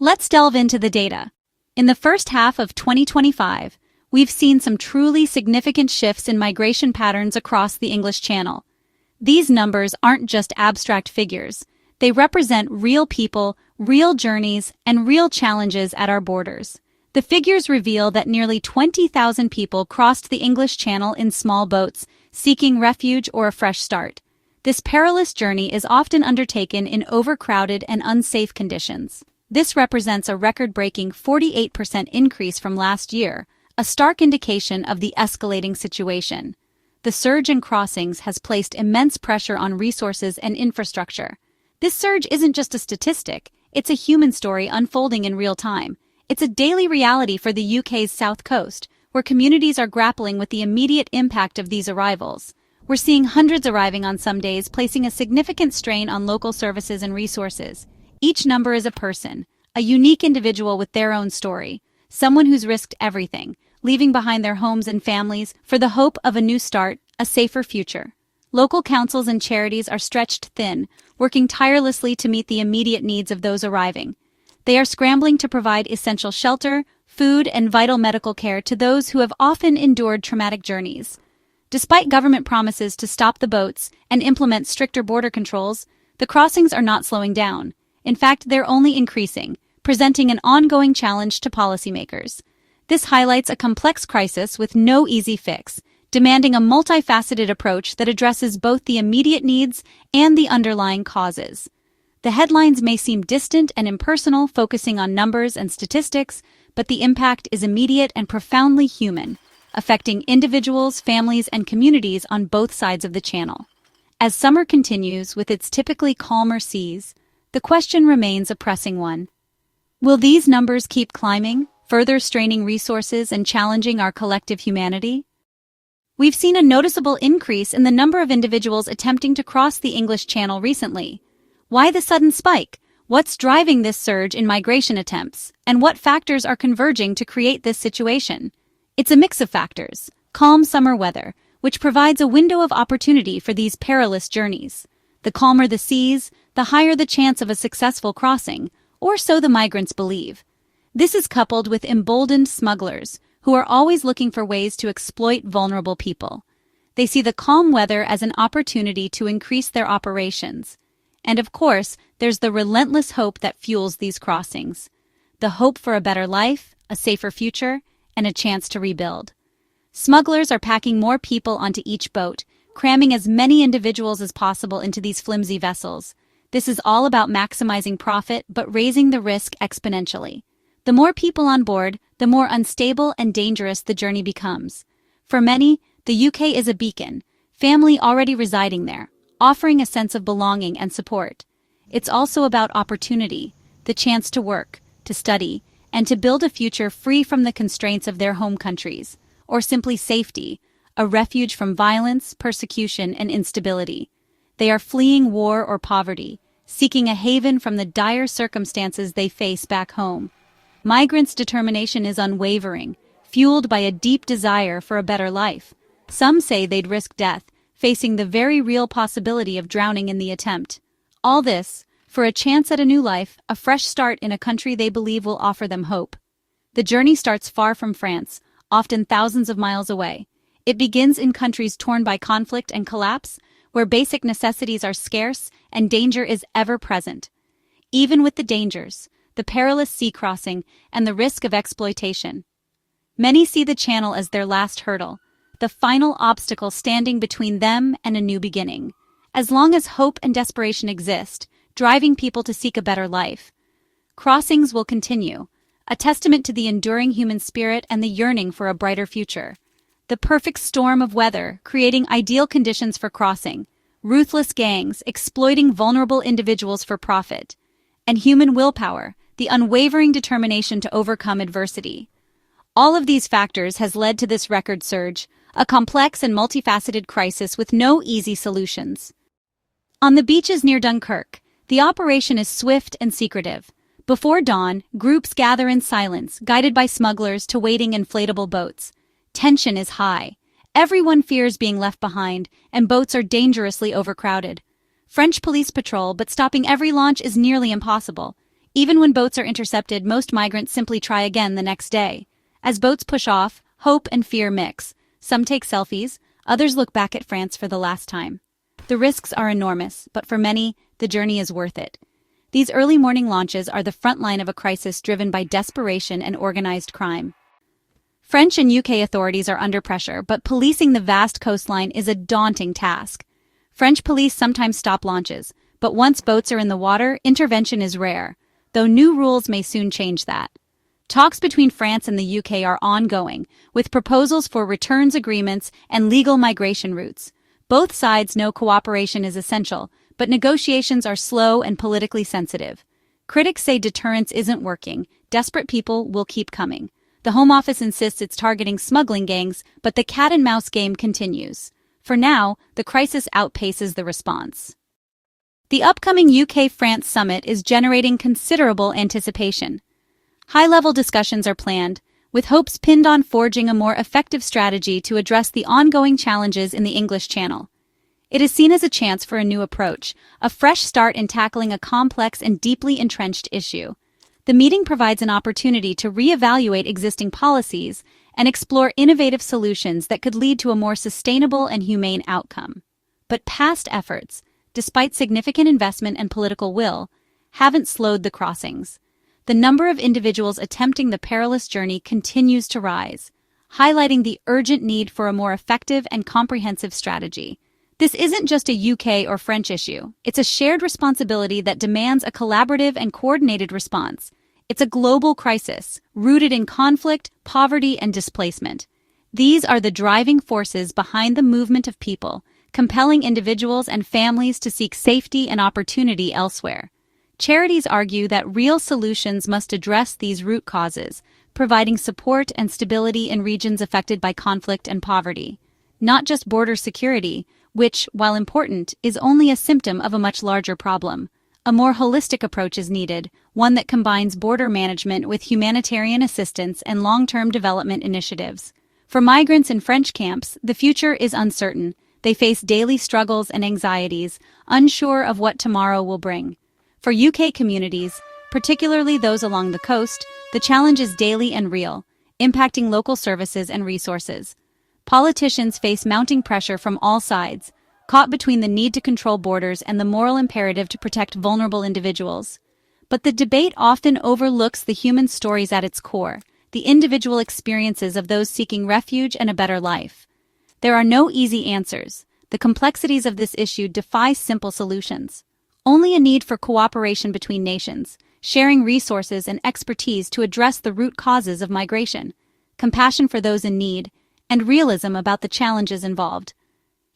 Let's delve into the data. In the first half of 2025, we've seen some truly significant shifts in migration patterns across the English Channel. These numbers aren't just abstract figures. They represent real people, real journeys, and real challenges at our borders. The figures reveal that nearly 20,000 people crossed the English Channel in small boats, seeking refuge or a fresh start. This perilous journey is often undertaken in overcrowded and unsafe conditions. This represents a record-breaking 48% increase from last year, a stark indication of the escalating situation. The surge in crossings has placed immense pressure on resources and infrastructure. This surge isn't just a statistic, it's a human story unfolding in real time. It's a daily reality for the UK's south coast, where communities are grappling with the immediate impact of these arrivals. We're seeing hundreds arriving on some days, placing a significant strain on local services and resources. Each number is a person, a unique individual with their own story, someone who's risked everything, leaving behind their homes and families for the hope of a new start, a safer future. Local councils and charities are stretched thin, working tirelessly to meet the immediate needs of those arriving. They are scrambling to provide essential shelter, food, and vital medical care to those who have often endured traumatic journeys. Despite government promises to stop the boats and implement stricter border controls, the crossings are not slowing down. In fact, they're only increasing, presenting an ongoing challenge to policymakers. This highlights a complex crisis with no easy fix, demanding a multifaceted approach that addresses both the immediate needs and the underlying causes. The headlines may seem distant and impersonal, focusing on numbers and statistics, but the impact is immediate and profoundly human, affecting individuals, families, and communities on both sides of the channel. As summer continues with its typically calmer seas, the question remains a pressing one. Will these numbers keep climbing, further straining resources and challenging our collective humanity? We've seen a noticeable increase in the number of individuals attempting to cross the English Channel recently. Why the sudden spike? What's driving this surge in migration attempts? And what factors are converging to create this situation? It's a mix of factors. Calm summer weather, which provides a window of opportunity for these perilous journeys. The calmer the seas, the higher the chance of a successful crossing, or so the migrants believe. This is coupled with emboldened smugglers, who are always looking for ways to exploit vulnerable people. They see the calm weather as an opportunity to increase their operations. And of course, there's the relentless hope that fuels these crossings. The hope for a better life, a safer future, and a chance to rebuild. Smugglers are packing more people onto each boat, cramming as many individuals as possible into these flimsy vessels. This is all about maximizing profit but raising the risk exponentially. The more people on board, the more unstable and dangerous the journey becomes. For many, the UK is a beacon, family already residing there, offering a sense of belonging and support. It's also about opportunity, the chance to work, to study, and to build a future free from the constraints of their home countries, or simply safety, a refuge from violence, persecution, and instability. They are fleeing war or poverty, seeking a haven from the dire circumstances they face back home. Migrants' determination is unwavering, fueled by a deep desire for a better life. Some say they'd risk death, facing the very real possibility of drowning in the attempt. All this, for a chance at a new life, a fresh start in a country they believe will offer them hope. The journey starts far from France, often thousands of miles away. It begins in countries torn by conflict and collapse, where basic necessities are scarce and danger is ever present. Even with the dangers, the perilous sea crossing, and the risk of exploitation, many see the channel as their last hurdle, the final obstacle standing between them and a new beginning. As long as hope and desperation exist, driving people to seek a better life, crossings will continue, a testament to the enduring human spirit and the yearning for a brighter future. The perfect storm of weather, creating ideal conditions for crossing, ruthless gangs exploiting vulnerable individuals for profit, and human willpower, the unwavering determination to overcome adversity. All of these factors has led to this record surge, a complex and multifaceted crisis with no easy solutions. On the beaches near Dunkirk, the operation is swift and secretive. Before dawn, groups gather in silence, guided by smugglers to waiting inflatable boats. Tension is high. Everyone fears being left behind, and boats are dangerously overcrowded. French police patrol, but stopping every launch is nearly impossible. Even when boats are intercepted, most migrants simply try again the next day. As boats push off, hope and fear mix. Some take selfies, others look back at France for the last time. The risks are enormous, but for many, the journey is worth it. These early morning launches are the front line of a crisis driven by desperation and organized crime. French and UK authorities are under pressure, but policing the vast coastline is a daunting task. French police sometimes stop launches, but once boats are in the water, intervention is rare, though new rules may soon change that. Talks between France and the UK are ongoing, with proposals for returns agreements and legal migration routes. Both sides know cooperation is essential, but negotiations are slow and politically sensitive. Critics say deterrence isn't working. Desperate people will keep coming. The Home Office insists it's targeting smuggling gangs, but the cat-and-mouse game continues. For now, the crisis outpaces the response. The upcoming UK-France summit is generating considerable anticipation. High-level discussions are planned, with hopes pinned on forging a more effective strategy to address the ongoing challenges in the English Channel. It is seen as a chance for a new approach, a fresh start in tackling a complex and deeply entrenched issue. The meeting provides an opportunity to reevaluate existing policies and explore innovative solutions that could lead to a more sustainable and humane outcome. But past efforts, despite significant investment and political will, haven't slowed the crossings. The number of individuals attempting the perilous journey continues to rise, highlighting the urgent need for a more effective and comprehensive strategy. This isn't just a UK or French issue. It's a shared responsibility that demands a collaborative and coordinated response. It's a global crisis, rooted in conflict, poverty, and displacement. These are the driving forces behind the movement of people, compelling individuals and families to seek safety and opportunity elsewhere. Charities argue that real solutions must address these root causes, providing support and stability in regions affected by conflict and poverty. Not just border security, which, while important, is only a symptom of a much larger problem. A more holistic approach is needed, one that combines border management with humanitarian assistance and long-term development initiatives. For migrants in French camps, the future is uncertain. They face daily struggles and anxieties, unsure of what tomorrow will bring. For UK communities, particularly those along the coast, the challenge is daily and real, impacting local services and resources. Politicians face mounting pressure from all sides, caught between the need to control borders and the moral imperative to protect vulnerable individuals. But the debate often overlooks the human stories at its core, the individual experiences of those seeking refuge and a better life. There are no easy answers. The complexities of this issue defy simple solutions. Only a need for cooperation between nations, sharing resources and expertise to address the root causes of migration, compassion for those in need, and realism about the challenges involved.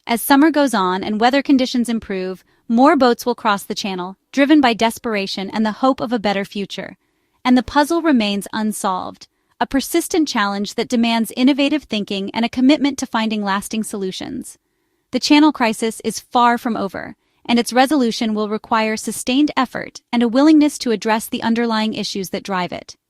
As summer goes on and weather conditions improve, more boats will cross the channel, driven by desperation and the hope of a better future. And the puzzle remains unsolved, a persistent challenge that demands innovative thinking and a commitment to finding lasting solutions. The Channel crisis is far from over, and its resolution will require sustained effort and a willingness to address the underlying issues that drive it.